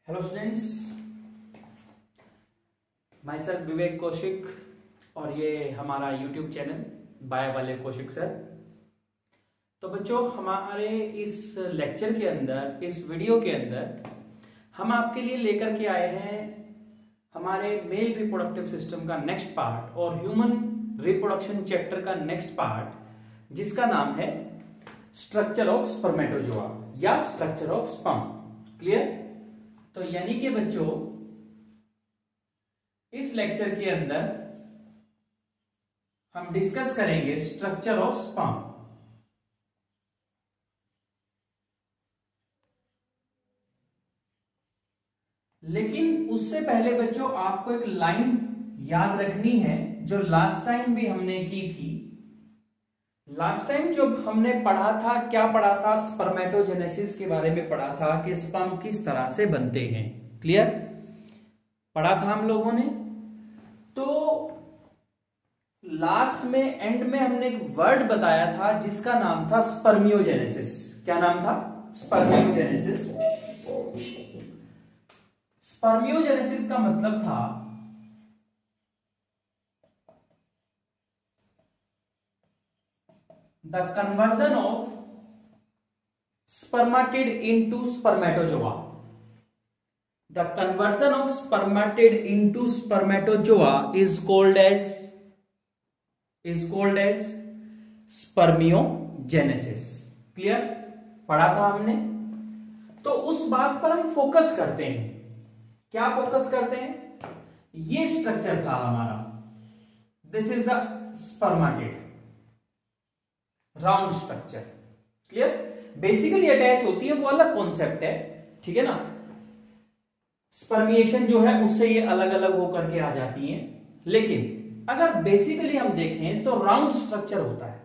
Hello students, my self विवेक कौशिक और ये हमारा यूट्यूब चैनल बाय वाले कौशिक सर। तो बच्चों, हमारे इस लेक्चर के अंदर, इस वीडियो के अंदर हम आपके लिए लेकर के आए हैं हमारे मेल रिप्रोडक्टिव सिस्टम का नेक्स्ट पार्ट और ह्यूमन रिप्रोडक्शन चैप्टर का नेक्स्ट पार्ट, जिसका नाम है स्ट्रक्चर ऑफ स्पर्मेटोजोआ या स्ट्रक्चर ऑफ स्पर्म। क्लियर? तो यानी कि बच्चों, इस लेक्चर के अंदर हम डिस्कस करेंगे स्ट्रक्चर ऑफ स्पर्म। लेकिन उससे पहले बच्चों, आपको एक लाइन याद रखनी है जो लास्ट टाइम भी हमने की थी। लास्ट टाइम जो हमने पढ़ा था, क्या पढ़ा था? स्पर्मेटोजेनेसिस के बारे में पढ़ा था कि स्पर्म किस तरह से बनते हैं। क्लियर? पढ़ा था हम लोगों ने। तो लास्ट में, एंड में हमने एक वर्ड बताया था जिसका नाम था स्पर्मियोजेनेसिस। क्या नाम था? स्पर्मियोजेनेसिस। स्पर्मियोजेनेसिस का मतलब था the conversion of spermatid into spermatozoa. The conversion of spermatid into spermatozoa is called as spermiogenesis. Clear? पढ़ा था हमने। तो उस बात पर हम फोकस करते हैं। क्या फोकस करते हैं? ये स्ट्रक्चर था हमारा, this is the spermatid round structure. Clear? Basically attach होती है, वो अलग कॉन्सेप्ट है, ठीक है ना। स्पर्मिएशन जो है उससे ये अलग अलग होकर के आ जाती हैं, लेकिन अगर बेसिकली हम देखें तो राउंड स्ट्रक्चर होता है।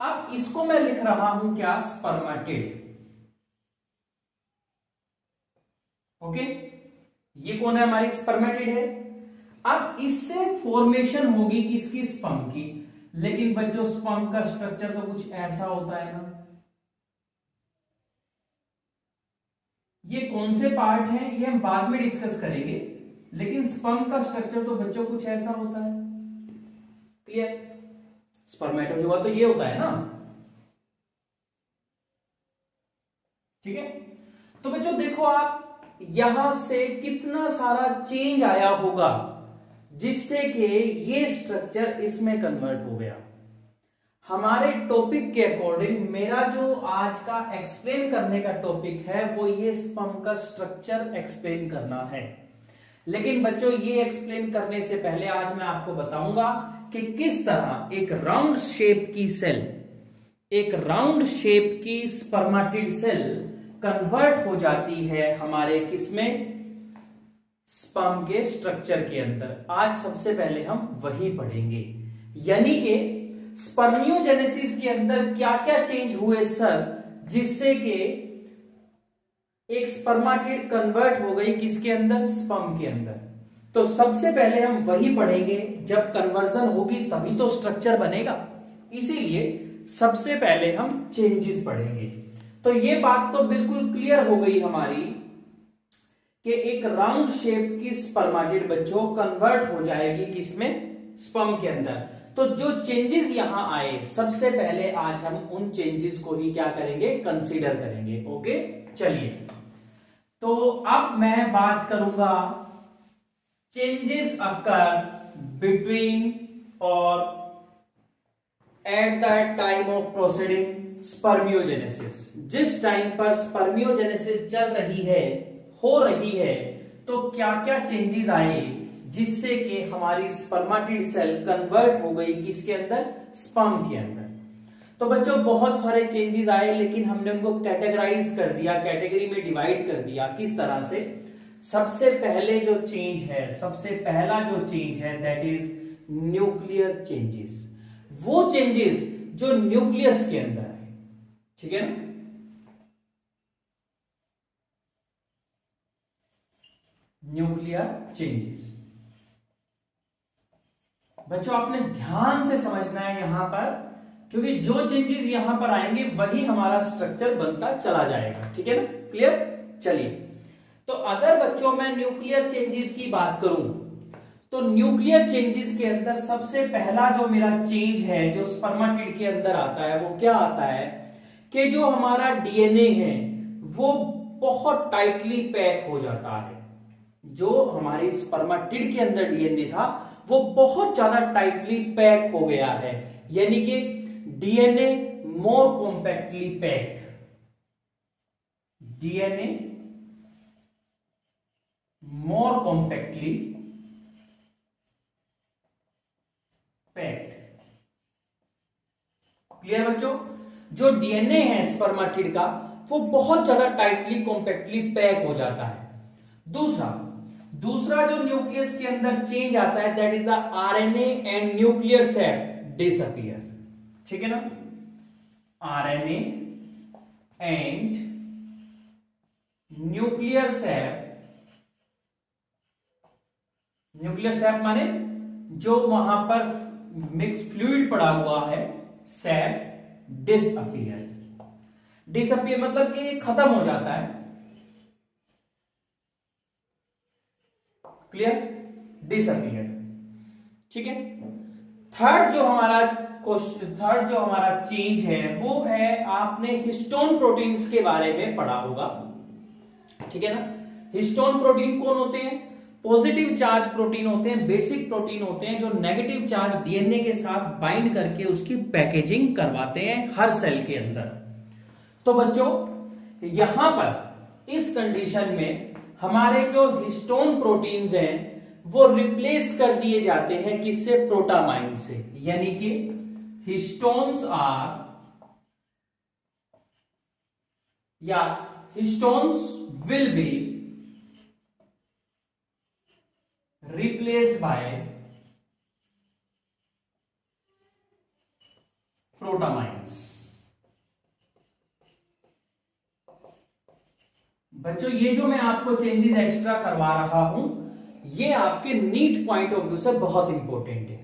अब इसको मैं लिख रहा हूं क्या? स्पर्मेटिड। ओके, ये कौन है? हमारी स्पर्मेटिड है। अब इससे फॉर्मेशन होगी किसकी? स्पर्म की। लेकिन बच्चों, स्पर्म का स्ट्रक्चर तो कुछ ऐसा होता है ना। ये कौन से पार्ट हैं ये हम बाद में डिस्कस करेंगे, लेकिन स्पर्म का स्ट्रक्चर तो बच्चों कुछ ऐसा होता है। क्लियर? स्पर्मेटोजोआ तो ये होता है ना। ठीक है? तो बच्चों देखो, आप यहां से कितना सारा चेंज आया होगा जिससे कि ये स्ट्रक्चर इसमें कन्वर्ट हो गया। हमारे टॉपिक के अकॉर्डिंग मेरा जो आज का एक्सप्लेन करने का टॉपिक है वो ये स्पर्म का स्ट्रक्चर एक्सप्लेन करना है। लेकिन बच्चों, ये एक्सप्लेन करने से पहले आज मैं आपको बताऊंगा कि किस तरह एक राउंड शेप की सेल, एक राउंड शेप की स्पर्मेटिड सेल कन्वर्ट हो जाती है हमारे किसमें? स्पर्म के स्ट्रक्चर के अंदर। आज सबसे पहले हम वही पढ़ेंगे, यानी कि स्पर्मियोजेनेसिस के अंदर क्या क्या चेंज हुए सर, जिससे कि एक स्पर्मेटिड कन्वर्ट हो गई किसके अंदर? स्पर्म के अंदर। तो सबसे पहले हम वही पढ़ेंगे। जब कन्वर्जन होगी तभी तो स्ट्रक्चर बनेगा, इसीलिए सबसे पहले हम चेंजेस पढ़ेंगे। तो ये बात तो बिल्कुल क्लियर हो गई हमारी कि एक राउंड शेप की स्पर्मेटिड बच्चों कन्वर्ट हो जाएगी किसमें? स्पर्म के अंदर। तो जो चेंजेस यहां आए, सबसे पहले आज हम उन चेंजेस को ही क्या करेंगे? कंसीडर करेंगे। ओके, चलिए। तो अब मैं बात करूंगा चेंजेस अकर बिटवीन और at the time of proceeding spermiogenesis. जिस टाइम पर स्पर्मियोजेनेसिस चल रही है, हो रही है, तो क्या क्या चेंजेस आए जिससे कि हमारी स्पर्मेटिड सेल कन्वर्ट हो गई किसके अंदर? स्पर्म के अंदर। तो बच्चों, बहुत सारे चेंजेस आए, लेकिन हमने उनको कैटेगराइज कर दिया, कैटेगरी में डिवाइड कर दिया। किस तरह से? सबसे पहले जो चेंज है, सबसे पहला जो चेंज है, दैट इज न्यूक्लियर चेंजेस। वो चेंजेस जो न्यूक्लियस के अंदर है, ठीक है ना। न्यूक्लियर चेंजेस बच्चों, आपने ध्यान से समझना है यहां पर, क्योंकि जो चेंजेस यहां पर आएंगे वही हमारा स्ट्रक्चर बनता चला जाएगा। ठीक है ना? क्लियर? चलिए, तो अगर बच्चों मैं न्यूक्लियर चेंजेस की बात करूं तो न्यूक्लियर चेंजेस के अंदर सबसे पहला जो मेरा चेंज है जो स्पर्माटिड के अंदर आता है वो क्या आता है कि जो हमारा डीएनए है वो बहुत टाइटली पैक हो जाता है। जो हमारे स्पर्माटिड के अंदर डीएनए था वो बहुत ज्यादा टाइटली पैक हो गया है, यानी कि डीएनए मोर कॉम्पैक्टली पैक्ड, डीएनए मोर कॉम्पैक्टली पैक्ड। क्लियर बच्चों? जो डीएनए है स्पर्माटिड का वो बहुत ज्यादा टाइटली कॉम्पैक्टली पैक हो जाता है। दूसरा जो न्यूक्लियस के अंदर चेंज आता है that is the RNA and nuclear shape disappear. ठीक है ना? आरएनए एंड न्यूक्लियर सेप माने जो वहां पर मिक्स फ्लूइड पड़ा हुआ है, सेप डिसअपीयर मतलब कि खत्म हो जाता है। क्लियर? डिसअपीयर। ठीक है। थर्ड जो हमारा चेंज है वो है, आपने हिस्टोन प्रोटीन्स के बारे में पढ़ा होगा। ठीक है ना? हिस्टोन प्रोटीन कौन होते हैं? पॉजिटिव चार्ज प्रोटीन होते हैं, बेसिक प्रोटीन होते हैं जो नेगेटिव चार्ज डीएनए के साथ बाइंड करके उसकी पैकेजिंग करवाते हैं हर सेल के अंदर। तो बच्चों यहां पर इस कंडीशन में हमारे जो हिस्टोन प्रोटीन्स हैं वो रिप्लेस कर दिए जाते हैं किससे? प्रोटामाइन से, यानी कि histones will be replaced by protamines। बच्चों ये जो मैं आपको चेंजेस एक्स्ट्रा करवा रहा हूं ये आपके नीट पॉइंट ऑफ व्यू से बहुत इंपॉर्टेंट है।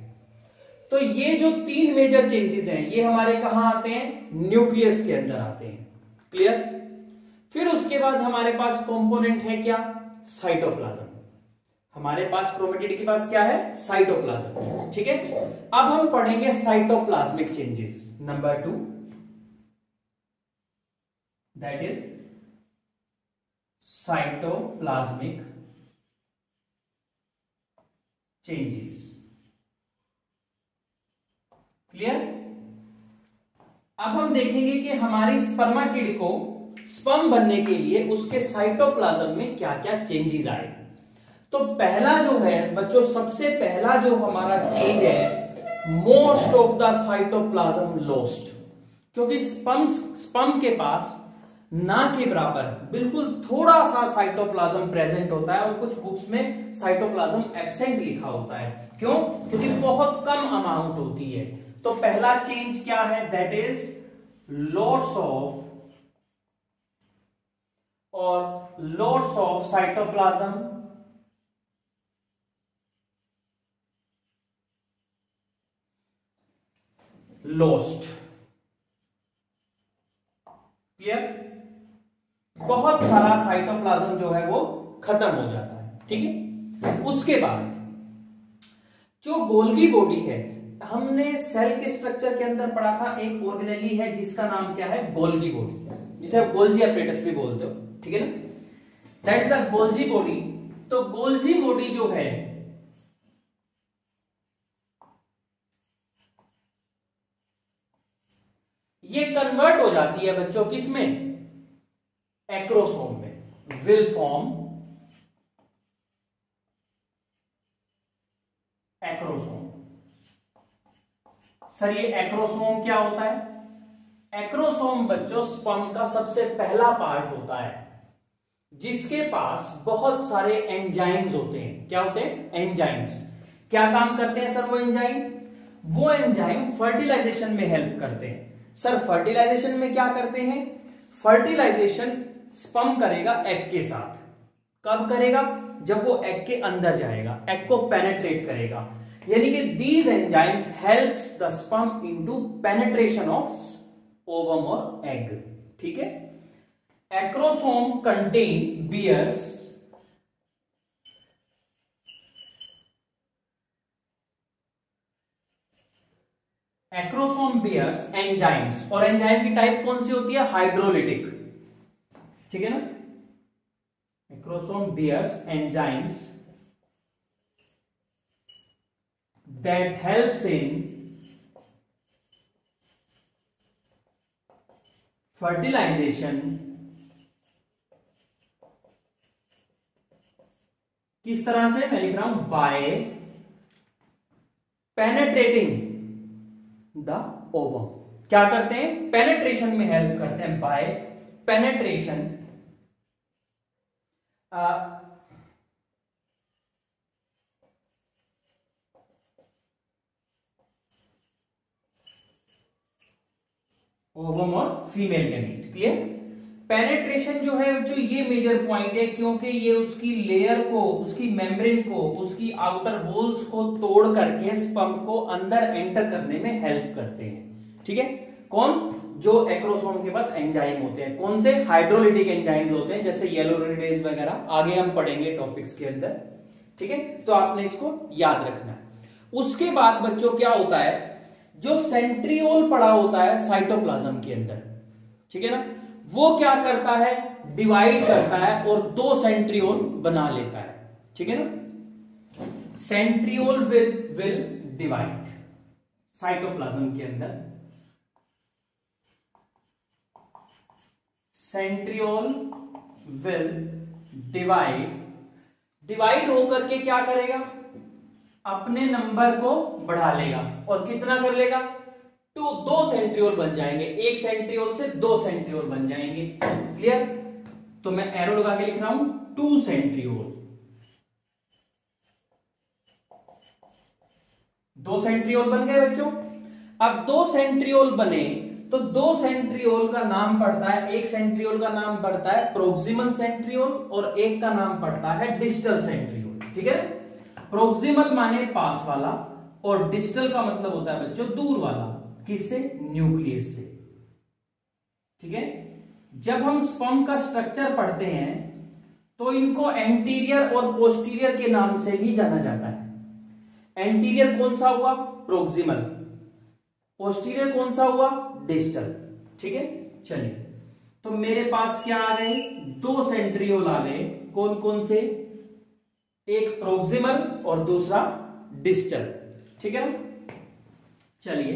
तो ये जो 3 मेजर चेंजेस हैं ये हमारे कहां आते हैं? न्यूक्लियस के अंदर आते हैं। क्लियर? फिर उसके बाद हमारे पास कंपोनेंट है क्या? साइटोप्लाज्म। हमारे पास क्रोमेटिड के पास क्या है? साइटोप्लाज्म। ठीक है। अब हम पढ़ेंगे cytoplasmic changes number 2, that is cytoplasmic changes. Clear? अब हम देखेंगे कि हमारी स्पर्माटिड को स्पर्म बनने के लिए उसके साइटोप्लाज्म में क्या क्या चेंजेस आए। तो पहला जो है बच्चों, सबसे पहला जो हमारा चेंज है, most of the cytoplasm lost, क्योंकि स्पर्म के पास ना के बराबर बिल्कुल थोड़ा सा साइटोप्लाज्म प्रेजेंट होता है और कुछ बुक्स में साइटोप्लाज्म एब्सेंट लिखा होता है। क्यों? क्योंकि बहुत कम अमाउंट होती है। तो पहला चेंज क्या है? That is lots of cytoplasm lost. Clear? बहुत सारा साइटोप्लाज्म जो है वो खत्म हो जाता है। ठीक है। उसके बाद जो गोल्गी बॉडी है, हमने सेल के स्ट्रक्चर के अंदर पढ़ा था, एक ऑर्गेनेली है जिसका नाम क्या है? गोल्गी बॉडी, जिसे आप गोल्जी अपरेटस भी बोलते हो। ठीक है ना? That is the Golgi body. तो गोल्जी बॉडी जो है ये कन्वर्ट हो जाती है बच्चों किसमें? एक्रोसोम में, विल फॉर्म एक्रोसोम। सर ये एक्रोसोम क्या होता है? एक्रोसोम बच्चों स्पर्म का सबसे पहला पार्ट होता है जिसके पास बहुत सारे एंजाइम्स होते हैं। क्या होते हैं? एंजाइम्स। क्या काम करते हैं सर वो एंजाइम? वो एंजाइम फर्टिलाइजेशन में हेल्प करते हैं। सर फर्टिलाइजेशन में क्या करते हैं? फर्टिलाइजेशन स्पर्म करेगा एग के साथ। कब करेगा? जब वो एग के अंदर जाएगा, एग को पेनेट्रेट करेगा। यानी कि these enzyme helps the sperm into penetration of ovum और एग। ठीक है। Acrosome contain bears bears enzymes, और एंजाइम की टाइप कौन सी होती है? हाइड्रोलिटिक, ठीक है ना। Acrosome bears enzymes that helps in fertilization, किस तरह से? मैं लिख रहा हूं बाय पेनेट्रेटिंग द ओवम। क्या करते हैं? पेनेट्रेशन में हेल्प करते हैं, बाय पेनेट्रेशन ओवम और फीमेल गैमीट। क्लियर? पेनेट्रेशन जो है जो ये मेजर पॉइंट है, क्योंकि ये उसकी लेयर को, उसकी मेम्ब्रेन को, उसकी आउटर वॉल्स को तोड़ करके स्पर्म को अंदर एंटर करने में हेल्प करते हैं। ठीक है? कौन? जो एक्रोसोम के पास एंजाइम होते हैं। कौन से? हाइड्रोलिटिक एंजाइम्स होते हैं, जैसे येलोरिडेज वगैरह, आगे हम पढ़ेंगे टॉपिक्स के अंदर। ठीक है? तो आपने इसको याद रखना है। उसके बाद बच्चों क्या होता है? जो सेंट्रियोल पड़ा होता है साइटोप्लाज्म के अंदर, ठीक है ना, वो क्या करता है? डिवाइड करता है और दो सेंट्रियोल बना लेता है। ठीक है ना। सेंट्रियोल विल डिवाइड साइटोप्लाज्म के अंदर। सेंट्रियोल विल डिवाइड होकर के क्या करेगा? अपने नंबर को बढ़ा लेगा। और कितना कर लेगा? दो सेंट्रियोल बन जाएंगे, एक सेंट्रियोल से दो सेंट्रियोल बन जाएंगे। क्लियर? तो मैं एरो लगा के लिख रहा हूं 2 सेंट्रियोल। 2 सेंट्रियोल बन गए बच्चों। अब 2 सेंट्रियोल बने तो 2 सेंट्रियोल का नाम पड़ता है, एक सेंट्रियोल का नाम पड़ता है प्रोक्सिमल सेंट्रियोल और एक का नाम पड़ता है डिस्टल सेंट्रियोल। ठीक है? प्रोक्सिमल माने पास वाला और डिस्टल का मतलब होता है बच्चों दूर वाला। किससे? न्यूक्लियस से। ठीक है? जब हम स्पर्म का स्ट्रक्चर पढ़ते हैं तो इनको एंटीरियर और पोस्टीरियर के नाम से भी जाना जाता है। एंटीरियर कौन सा हुआ? प्रोक्सिमल। पोस्टीरियर कौन सा हुआ? डिस्टल। ठीक है? चलिए, तो मेरे पास क्या आ गए? 2 सेंट्रियोल आ गए। कौन कौन से? एक प्रोक्सिमल और दूसरा डिस्टल। ठीक है ना। चलिए,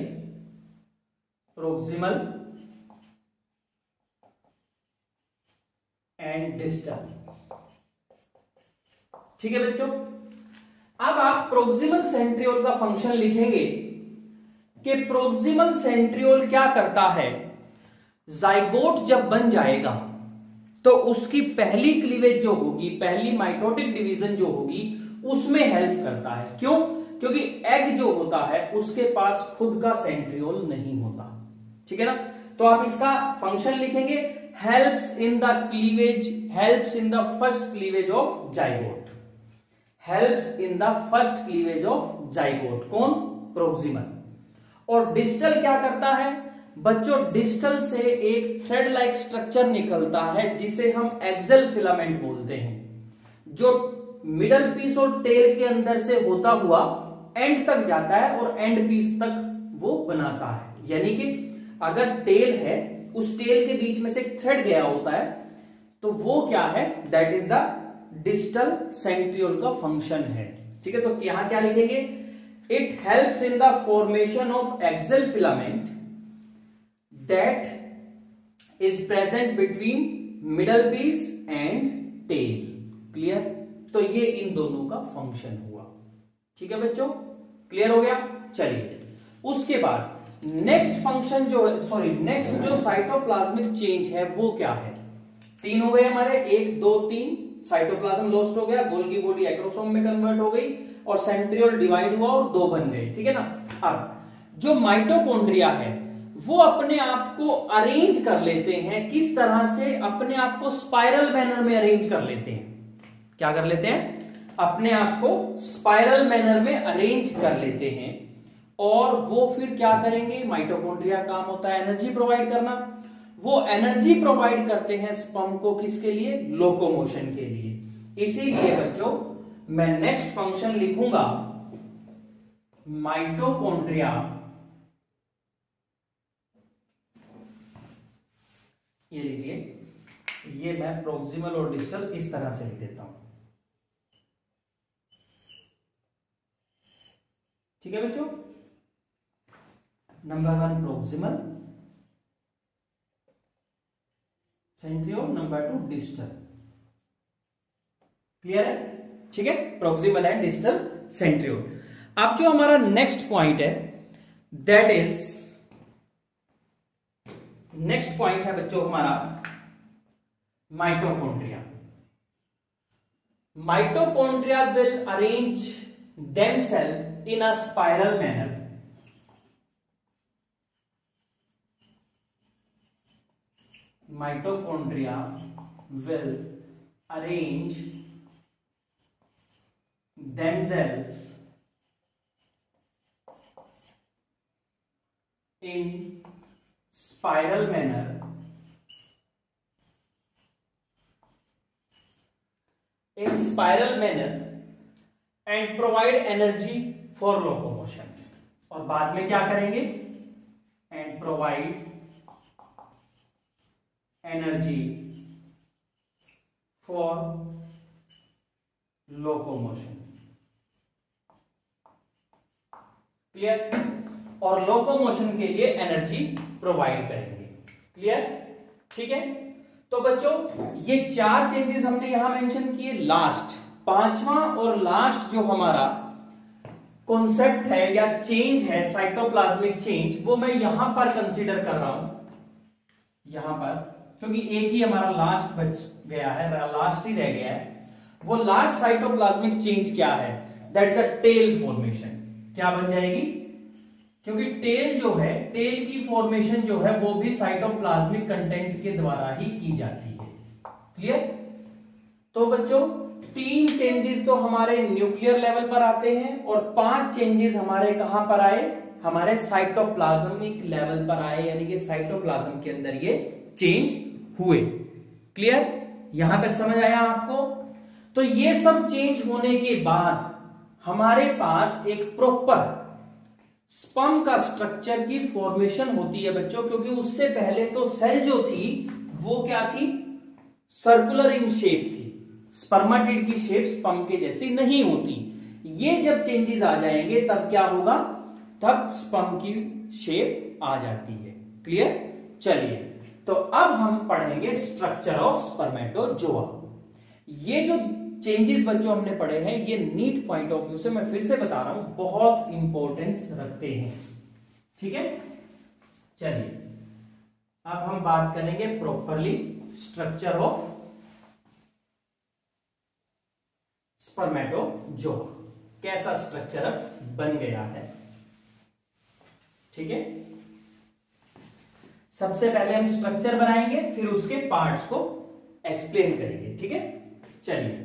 प्रोक्सिमल एंड डिस्टल। ठीक है बच्चों। अब आप प्रोक्सिमल सेंट्रियोल का फंक्शन लिखेंगे कि प्रोक्सिमल सेंट्रियोल क्या करता है? जाइगोट जब बन जाएगा तो उसकी पहली क्लीवेज जो होगी, पहली माइटोटिक डिवीजन जो होगी, उसमें हेल्प करता है। क्यों? क्योंकि एग जो होता है उसके पास खुद का सेंट्रियोल नहीं होता। ठीक है ना। तो आप इसका फंक्शन लिखेंगे helps in the cleavage, helps in the first cleavage of zygote. Helps in the first cleavage of zygote. कौन? प्रोक्सिमल। और डिस्टल क्या करता है बच्चों? डिस्टल से एक थ्रेड लाइक स्ट्रक्चर निकलता है जिसे हम एक्सेल फिलामेंट बोलते हैं, जो मिडल पीस और टेल के अंदर से होता हुआ एंड तक जाता है और एंड पीस तक वो बनाता है। यानी कि अगर टेल है, उस टेल के बीच में से एक थ्रेड गया होता है, तो वो क्या है? That is the distal centriole का फंक्शन है। ठीक है? तो यहां क्या लिखेंगे? It helps in the formation of axial filament that is present between middle piece and tail. Clear? तो ये इन दोनों का फंक्शन हुआ। ठीक है बच्चों? क्लियर हो गया? चलिए, उसके बाद नेक्स्ट फंक्शन नेक्स्ट जो साइटोप्लाज्मिक चेंज है वो क्या है? 3 हो गए हमारे, 1 2 3। साइटोप्लाज्म लॉस्ट हो गया, गोल्गी बॉडी एक्रोसोम में कन्वर्ट हो गई और सेंट्रियोल डिवाइड हुआ और 2 बन गए। ठीक है ना। अब जो माइटोकॉन्ड्रिया है वो अपने आप को अरेंज कर लेते हैं। किस तरह से? अपने आप को स्पाइरल मैनर में अरेंज कर लेते हैं। क्या कर लेते हैं? अपने आप को स्पाइरल मैनर में अरेंज कर लेते हैं। और वो फिर क्या करेंगे? माइटोकॉन्ड्रिया काम होता है एनर्जी प्रोवाइड करना। वो एनर्जी प्रोवाइड करते हैं स्पर्म को, किसके लिए? लोकोमोशन के लिए। इसीलिए बच्चों मैं नेक्स्ट फंक्शन लिखूंगा माइटोकॉन्ड्रिया ये लीजिए, ये मैं प्रोक्सिमल और डिस्टल इस तरह से लिख देता हूं। ठीक है बच्चों, number 1 proximal centriole, number 2 distal. Clear है? ठीक है, प्रोक्सिमल एंड डिस्टल सेंट्रियोल। अब जो हमारा नेक्स्ट पॉइंट है, दैट इज नेक्स्ट पॉइंट है बच्चों हमारा mitochondria. Mitochondria will arrange themselves in a spiral manner. Mitochondria will arrange themselves in spiral manner and provide energy for locomotion. और बाद में क्या करेंगे? and provide energy for locomotion. Clear? और locomotion के लिए एनर्जी प्रोवाइड करेंगे। क्लियर? ठीक है, तो बच्चों ये 4 चेंजेस हमने यहां मेंशन किए। लास्ट, 5वां और लास्ट जो हमारा कॉन्सेप्ट है या चेंज है, साइटोप्लाज्मिक चेंज, वो मैं यहां पर कंसीडर कर रहा हूं, यहां पर, क्योंकि एक ही हमारा लास्ट बच गया है, लास्ट ही रह गया है। वो लास्ट साइटोप्लाज्मिक चेंज क्या है? That is a tail formation. क्या बन जाएगी? क्योंकि टेल जो है, टेल की फॉर्मेशन जो है वो भी साइटोप्लाज्मिक कंटेंट के द्वारा ही की जाती है। क्लियर? तो बच्चों 3 चेंजेस तो हमारे न्यूक्लियर लेवल पर आते हैं और 5 चेंजेस हमारे कहां पर आए? हमारे साइटोप्लाज्मिक लेवल पर आए, यानी कि साइटोप्लाज्म के अंदर ये चेंज हुए। क्लियर? यहां तक समझ आया आपको? तो ये सब चेंज होने के बाद हमारे पास एक प्रॉपर स्पर्म का स्ट्रक्चर की फॉर्मेशन होती है बच्चों, क्योंकि उससे पहले तो सेल जो थी वो क्या थी? सर्कुलर इन शेप थी। स्पर्माटिड की शेप स्पर्म के जैसी नहीं होती। ये जब चेंजेस आ जाएंगे तब क्या होगा? तब स्पर्म की शेप आ जाती है। क्लियर? चलिए, तो अब हम पढ़ेंगे स्ट्रक्चर ऑफ स्पर्मेटोजोआ। ये जो चेंजेस बच्चों हमने पढ़े हैं, ये नीट पॉइंट ऑफ व्यू से मैं फिर से बता रहा हूं, बहुत इंपॉर्टेंस रखते हैं। ठीक है, चलिए अब हम बात करेंगे प्रॉपरली स्ट्रक्चर ऑफ स्पर्मेटोजोआ, कैसा स्ट्रक्चर अब बन गया है। ठीक है, सबसे पहले हम स्ट्रक्चर बनाएंगे, फिर उसके पार्ट्स को एक्सप्लेन करेंगे। ठीक है, चलिए